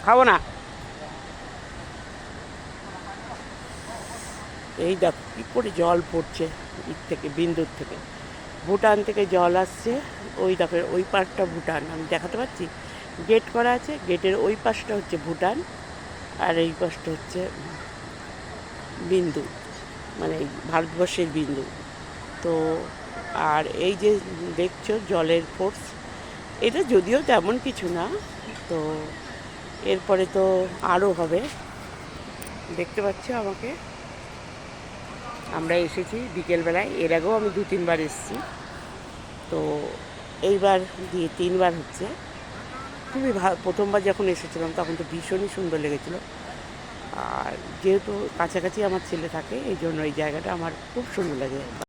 খাবো না। এই দেখ কি করে জল পড়ছে থেকে, বিন্দুর থেকে। ভুটান থেকে জল আসছে। ওই দেখো ওই পাশটা ভুটান, আমি দেখাতে পাচ্ছি। গেট করা আছে, গেটের ওই পাশটা হচ্ছে ভুটান, আর এই পাশটা হচ্ছে বিন্দু, মানে ভারতবর্ষের বিন্দু। তো আর এই যে দেখছো জলের ফোর্স, এটা যদিও তেমন কিছু না। তো এরপরে তো আরও হবে, দেখতে পাচ্ছ আমাকে। আমরা এসেছি বিকেলবেলায়, এর আগেও আমি 2-3 বার এসেছি। তো এইবার দিয়ে 3বার হচ্ছে। খুবই প্রথমবার যখন এসেছিলাম তখন তো ভীষণই সুন্দর লেগেছিলো। আর যেহেতু কাছাকাছি আমার ছেলে থাকে, এই জন্য এই জায়গাটা আমার খুব সুন্দর লাগে।